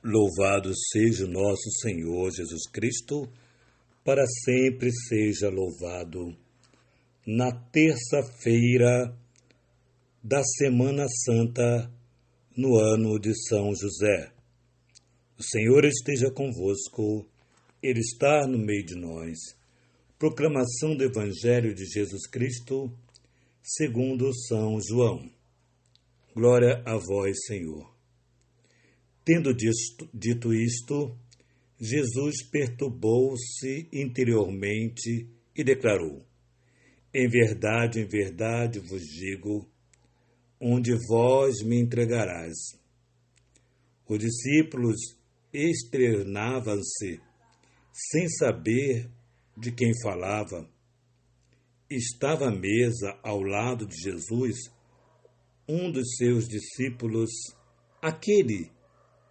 Louvado seja o nosso Senhor Jesus Cristo, para sempre seja louvado. Na terça-feira da Semana Santa, no ano de São José. O Senhor esteja convosco, Ele está no meio de nós. Proclamação do Evangelho de Jesus Cristo, segundo São João. Glória a vós, Senhor. Tendo dito isto, Jesus perturbou-se interiormente e declarou: em verdade vos digo, onde vós me entregarás. Os discípulos externavam-se, sem saber de quem falava. Estava à mesa ao lado de Jesus um dos seus discípulos, aquele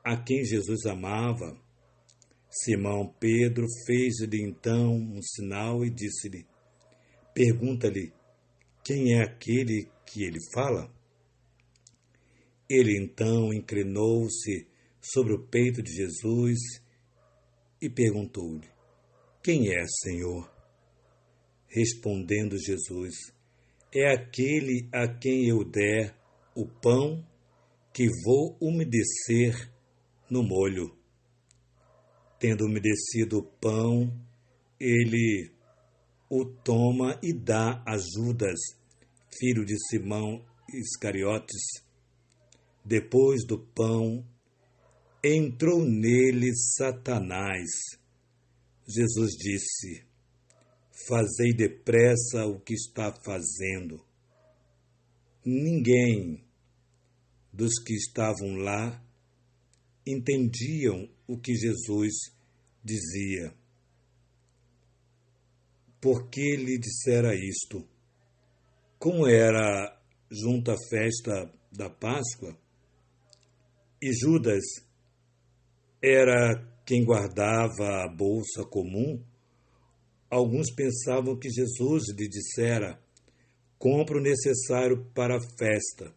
a quem Jesus amava. Simão Pedro fez-lhe então um sinal e disse-lhe: pergunta-lhe, quem é aquele que ele fala? Ele então inclinou-se sobre o peito de Jesus e perguntou-lhe: quem é, Senhor? Respondendo Jesus: é aquele a quem eu der o pão que vou umedecer no molho. Tendo umedecido o pão, ele o toma e dá a Judas, filho de Simão Iscariotes. Depois do pão, entrou nele Satanás. Jesus disse: fazei depressa o que está fazendo. Ninguém dos que estavam lá entendiam o que Jesus dizia. Por que lhe dissera isto? Como era junto à festa da Páscoa, e Judas era quem guardava a bolsa comum, alguns pensavam que Jesus lhe dissera: compre o necessário para a festa,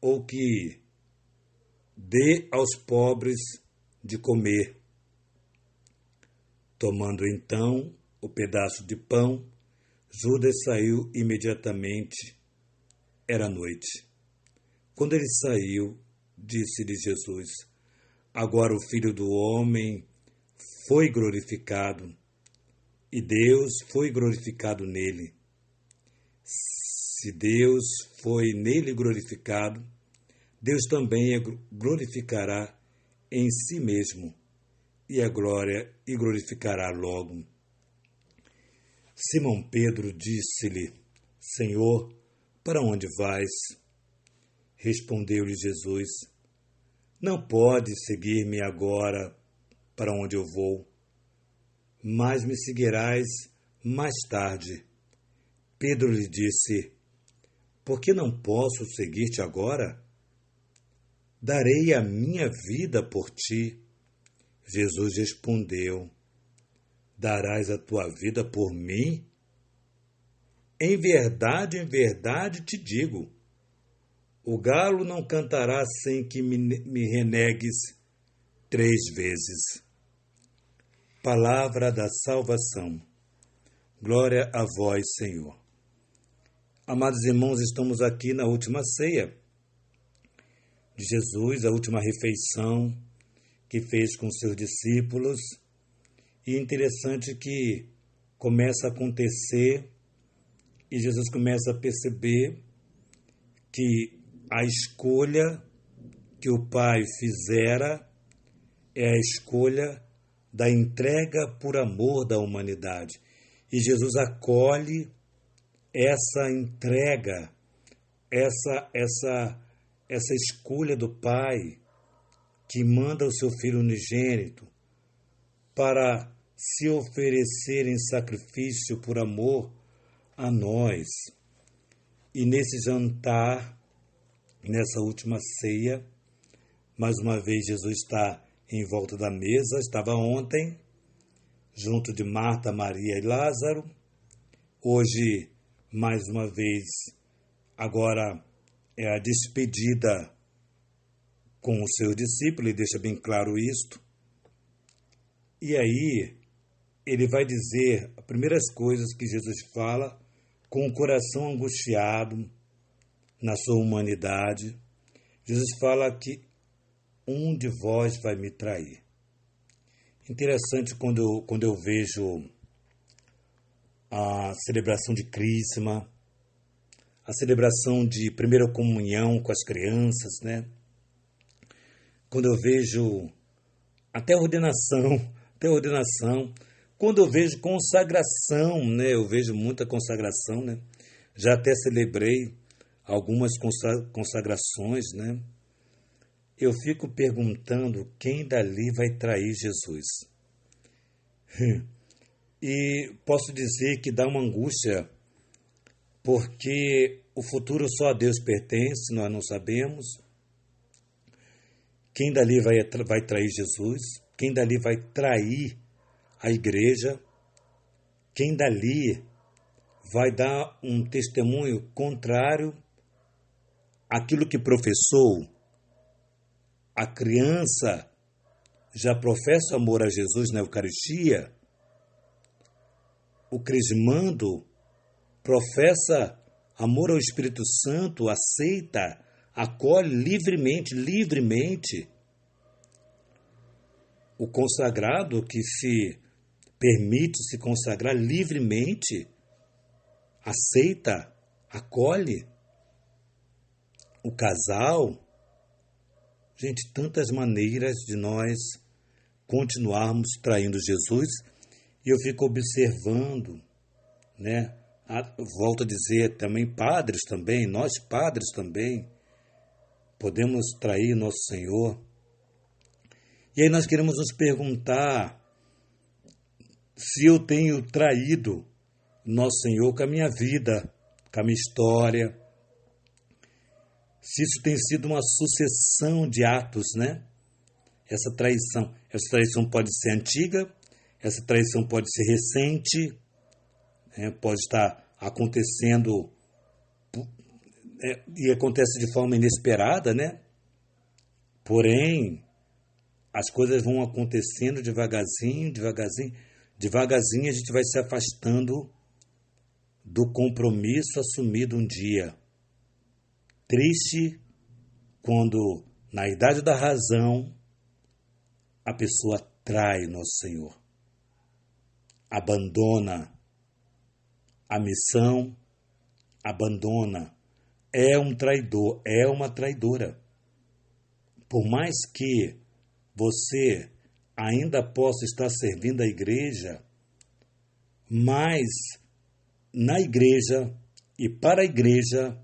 ou que dê aos pobres de comer. Tomando então o pedaço de pão, Judas saiu imediatamente. Era noite. Quando ele saiu, disse-lhe Jesus: agora o Filho do Homem foi glorificado, e Deus foi glorificado nele. Se Deus foi nele glorificado, Deus também glorificará em si mesmo, e glorificará logo. Simão Pedro disse-lhe: Senhor, para onde vais? Respondeu-lhe Jesus: não podes seguir-me agora para onde eu vou, mas me seguirás mais tarde. Pedro lhe disse: por que não posso seguir-te agora? Darei a minha vida por ti. Jesus respondeu: darás a tua vida por mim? Em verdade te digo, o galo não cantará sem que me renegues 3 vezes. Palavra da salvação. Glória a vós, Senhor. Amados irmãos, estamos aqui na última ceia de Jesus, a última refeição que fez com seus discípulos. E é interessante que começa a acontecer e Jesus começa a perceber que a escolha que o Pai fizera é a escolha da entrega por amor da humanidade. E Jesus acolhe essa entrega, essa escolha do Pai, que manda o seu Filho unigênito para se oferecer em sacrifício por amor a nós. E nesse jantar, nessa última ceia, mais uma vez Jesus está em volta da mesa, estava ontem, junto de Marta, Maria e Lázaro. Hoje, mais uma vez, agora é a despedida com o seu discípulo, ele deixa bem claro isto. E aí ele vai dizer as primeiras coisas que Jesus fala com o coração angustiado na sua humanidade. Jesus fala que um de vós vai me trair. Interessante quando eu vejo a celebração de Crisma, a celebração de primeira comunhão com as crianças, né? Quando eu vejo até ordenação, quando eu vejo consagração, né? Eu vejo muita consagração, né? Já até celebrei algumas consagrações, né? Eu fico perguntando quem dali vai trair Jesus. E posso dizer que dá uma angústia, porque o futuro só a Deus pertence, nós não sabemos. Quem dali vai trair Jesus? Quem dali vai trair a igreja? Quem dali vai dar um testemunho contrário àquilo que professou? A criança já professa amor a Jesus na Eucaristia. O crismando professa amor ao Espírito Santo, aceita, acolhe livremente. O consagrado que se permite se consagrar livremente, aceita, acolhe. O casal, gente, tantas maneiras de nós continuarmos traindo Jesus, e eu fico observando, né? Volto a dizer também, padres também, nós padres também, podemos trair nosso Senhor. E aí nós queremos nos perguntar se eu tenho traído nosso Senhor com a minha vida, com a minha história, se isso tem sido uma sucessão de atos, né? Essa traição pode ser antiga, essa traição pode ser recente, pode estar acontecendo, e acontece de forma inesperada, né? Porém, as coisas vão acontecendo devagarzinho a gente vai se afastando do compromisso assumido um dia. Triste quando, na idade da razão, a pessoa trai nosso Senhor, abandona a missão, abandona, é um traidor, é uma traidora. Por mais que você ainda possa estar servindo a igreja, mas na igreja e para a igreja,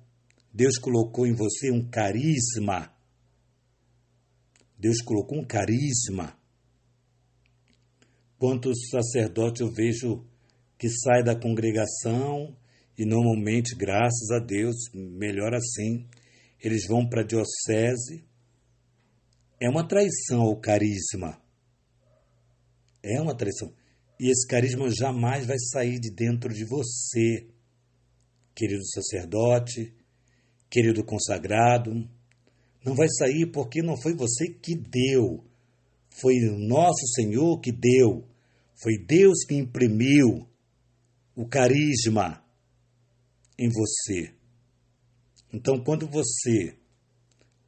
Deus colocou em você um carisma. Deus colocou um carisma. Quantos sacerdotes eu vejo que saem da congregação e normalmente, graças a Deus, melhor assim, eles vão para a diocese. É uma traição ao carisma. É uma traição. E esse carisma jamais vai sair de dentro de você, querido sacerdote, querido consagrado. Não vai sair porque não foi você que deu. Foi o nosso Senhor que deu. Foi Deus que imprimiu o carisma em você. Então, quando você,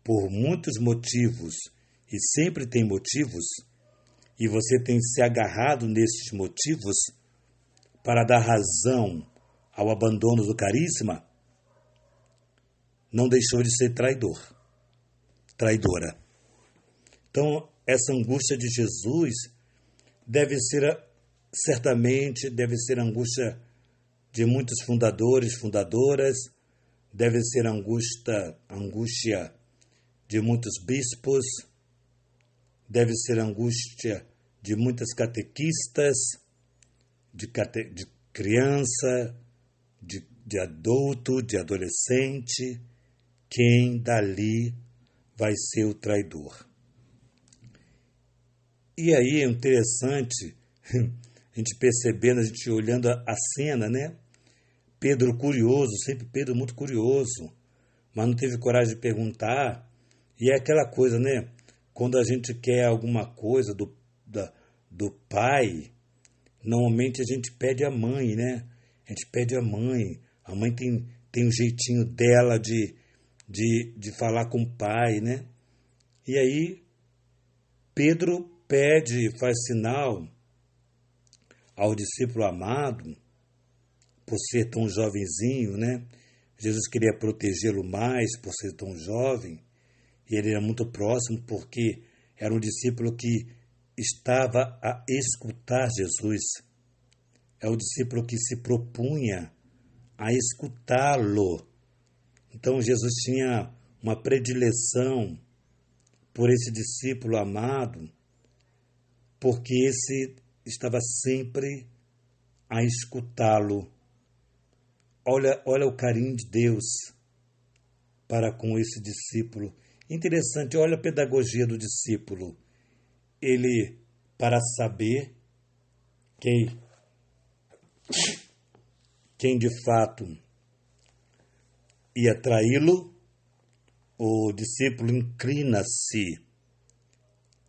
por muitos motivos, e sempre tem motivos, e você tem se agarrado nesses motivos para dar razão ao abandono do carisma, não deixou de ser traidora. Então, essa angústia de Jesus certamente deve ser a angústia de muitos fundadores, fundadoras, deve ser a angústia de muitos bispos, deve ser a angústia de muitas catequistas, de criança, de adulto, de adolescente. Quem dali vai ser o traidor? E aí é interessante a gente percebendo, a gente olhando a cena, né? Pedro curioso, sempre Pedro muito curioso, mas não teve coragem de perguntar. E é aquela coisa, né? Quando a gente quer alguma coisa do pai, normalmente a gente pede a mãe, né? A gente pede a mãe. A mãe tem um jeitinho dela de falar com o pai, né? E aí Pedro pede, faz sinal ao discípulo amado, por ser tão jovenzinho, né? Jesus queria protegê-lo mais por ser tão jovem, e ele era muito próximo porque era um discípulo que estava a escutar Jesus. É o discípulo que se propunha a escutá-lo. Então Jesus tinha uma predileção por esse discípulo amado, porque esse estava sempre a escutá-lo. Olha o carinho de Deus para com esse discípulo. Interessante, olha a pedagogia do discípulo. Ele, para saber quem de fato ia traí-lo, o discípulo inclina-se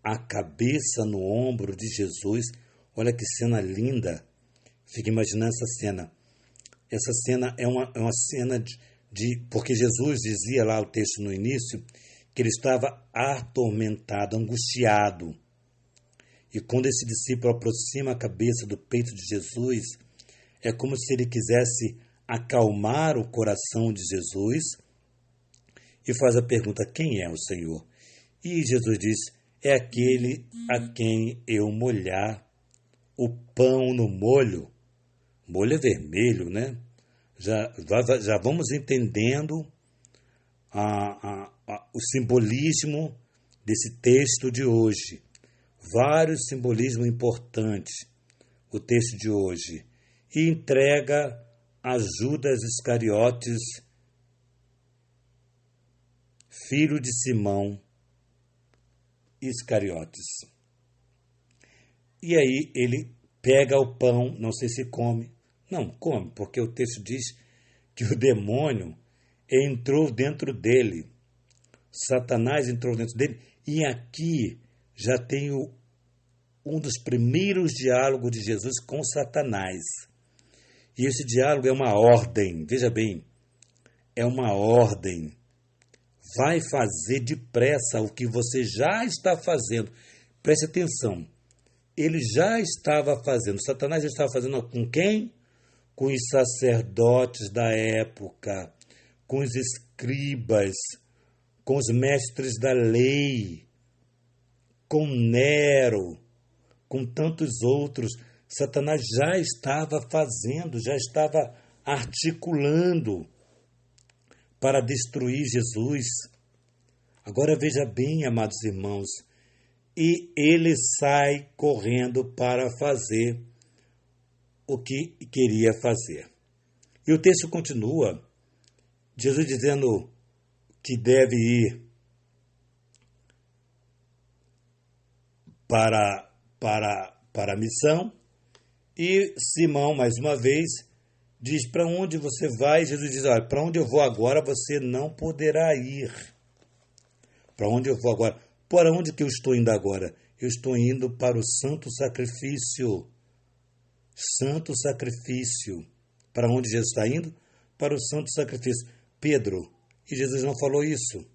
a cabeça no ombro de Jesus. Olha que cena linda. Fica imaginando essa cena. Essa cena é uma cena porque Jesus dizia lá o texto no início que ele estava atormentado, angustiado. E quando esse discípulo aproxima a cabeça do peito de Jesus, é como se ele quisesse acalmar o coração de Jesus e faz a pergunta: quem é o Senhor? E Jesus diz: é aquele a quem eu molhar o pão no molho. Molho é vermelho, né? Já vamos entendendo o simbolismo desse texto de hoje. Vários simbolismos importantes, o texto de hoje. E entrega a Judas Iscariotes, filho de Simão Iscariotes. E aí ele pega o pão, não sei se come. Não, come, porque o texto diz que o demônio entrou dentro dele. Satanás entrou dentro dele. E aqui já tem um dos primeiros diálogos de Jesus com Satanás. E esse diálogo é uma ordem, veja bem, é uma ordem. Vai fazer depressa o que você já está fazendo. Preste atenção. Ele já estava fazendo. Satanás já estava fazendo com quem? Com os sacerdotes da época, com os escribas, com os mestres da lei, com Nero, com tantos outros. Satanás já estava fazendo, já estava articulando para destruir Jesus. Agora veja bem, amados irmãos, e ele sai correndo para fazer o que queria fazer. E o texto continua, Jesus dizendo que deve ir para a missão, e Simão, mais uma vez, diz: para onde você vai? Jesus diz: olha, para onde eu vou agora você não poderá ir. Para onde eu vou agora? Para onde que eu estou indo agora? Eu estou indo para o santo sacrifício. Santo sacrifício. Para onde Jesus está indo? Para o santo sacrifício. Pedro, e Jesus não falou isso.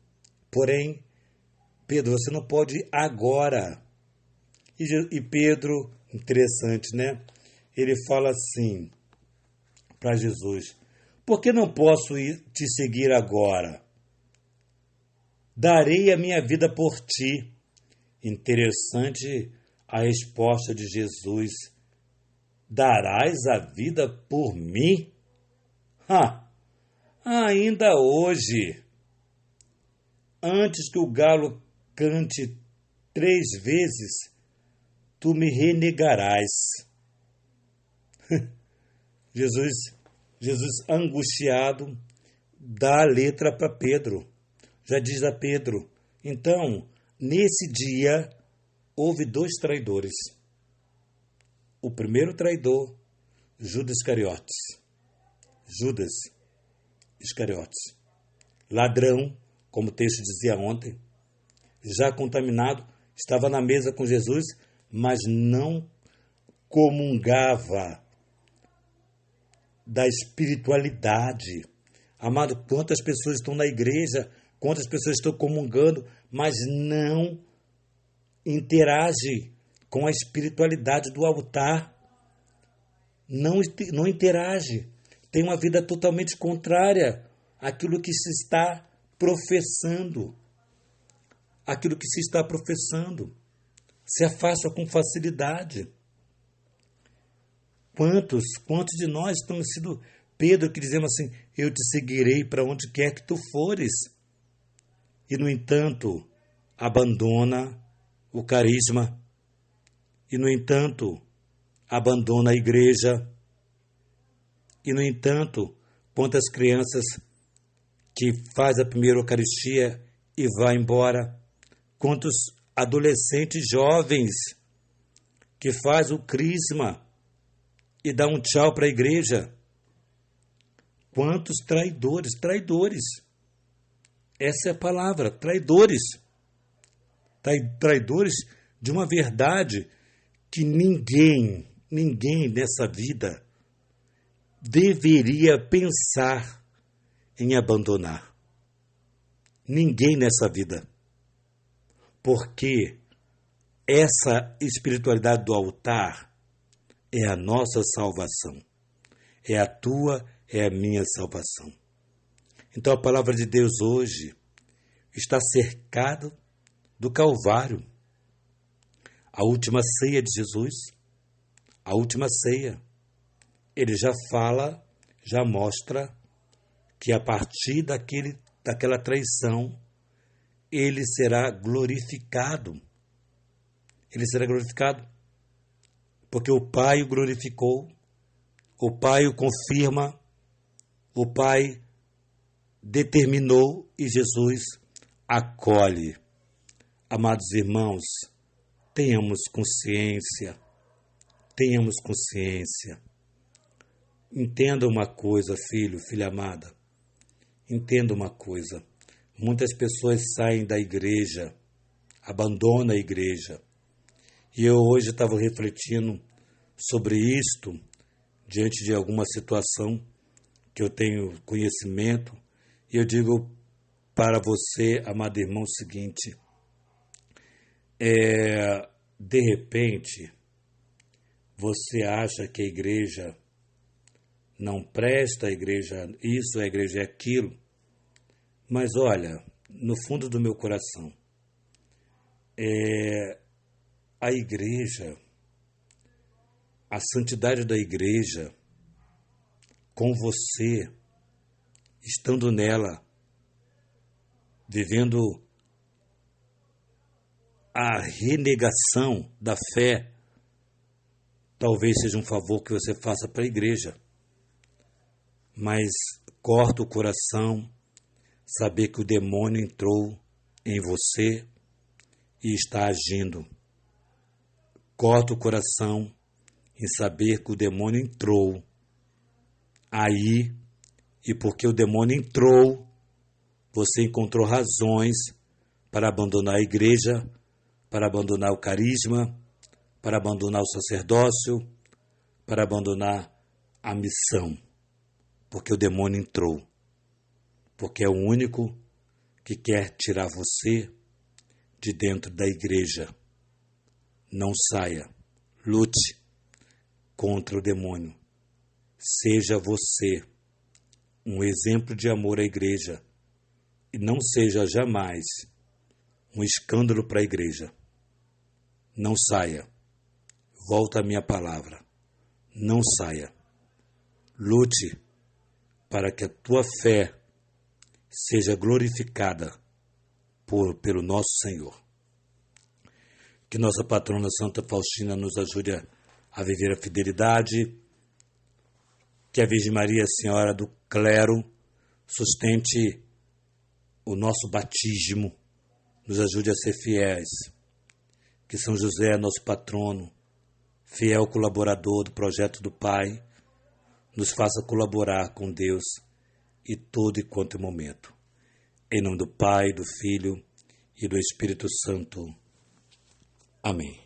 Porém, Pedro, você não pode ir agora. E Pedro, interessante, né? Ele fala assim para Jesus: por que não posso ir te seguir agora? Darei a minha vida por ti. Interessante a resposta de Jesus: darás a vida por mim? Ainda hoje, antes que o galo cante 3 vezes, tu me renegarás. Jesus angustiado dá a letra para Pedro. Já diz a Pedro: então, nesse dia, houve 2 traidores. O primeiro traidor, Judas Iscariotes, ladrão, como o texto dizia ontem, já contaminado, estava na mesa com Jesus, mas não comungava da espiritualidade. Amado, quantas pessoas estão na igreja, quantas pessoas estão comungando, mas não interage com a espiritualidade do altar. Não interage. Tem uma vida totalmente contrária àquilo que se está professando. Aquilo que se está professando. Se afasta com facilidade. Quantos de nós estamos sido Pedro que dizemos assim, eu te seguirei para onde quer que tu fores. E, no entanto, abandona o carisma. E, no entanto, abandona a igreja. E, no entanto, quantas crianças que faz a primeira Eucaristia e vai embora. Quantos adolescentes jovens que faz o crisma e dá um tchau para a igreja. Quantos traidores. Essa é a palavra, traidores. Traidores de uma verdade que ninguém nessa vida deveria pensar em abandonar. Ninguém nessa vida. Porque essa espiritualidade do altar é a nossa salvação. É a tua, é a minha salvação. Então a palavra de Deus hoje está cercada do Calvário. A última ceia de Jesus, a última ceia, ele já fala, já mostra que a partir daquela traição, ele será glorificado. Ele será glorificado porque o Pai o glorificou, o Pai o confirma, o Pai determinou e Jesus acolhe. Amados irmãos, tenhamos consciência. Entenda uma coisa, filho, filha amada. Entenda uma coisa. Muitas pessoas saem da igreja, abandonam a igreja. E eu hoje estava refletindo sobre isto, diante de alguma situação que eu tenho conhecimento, e eu digo para você, amado irmão, o seguinte, de repente, você acha que a igreja não presta, a igreja isso, a igreja é aquilo, mas olha, no fundo do meu coração, a igreja, a santidade da igreja, com você, estando nela, vivendo a renegação da fé, talvez seja um favor que você faça para a igreja, mas corta o coração saber que o demônio entrou em você e está agindo. Corta o coração em saber que o demônio entrou aí, e porque o demônio entrou, você encontrou razões para abandonar a igreja, para abandonar o carisma, para abandonar o sacerdócio, para abandonar a missão, porque o demônio entrou, porque é o único que quer tirar você de dentro da igreja. Não saia, lute contra o demônio. Seja você um exemplo de amor à igreja e não seja jamais um escândalo para a igreja. Não saia. Volta à minha palavra. Não saia. Lute para que a tua fé seja glorificada pelo nosso Senhor. Que nossa patrona Santa Faustina nos ajude a viver a fidelidade. Que a Virgem Maria, Senhora do Clero, sustente o nosso batismo, nos ajude a ser fiéis. Que São José, nosso patrono, fiel colaborador do projeto do Pai, nos faça colaborar com Deus em todo e quanto momento. Em nome do Pai, do Filho e do Espírito Santo. Amém.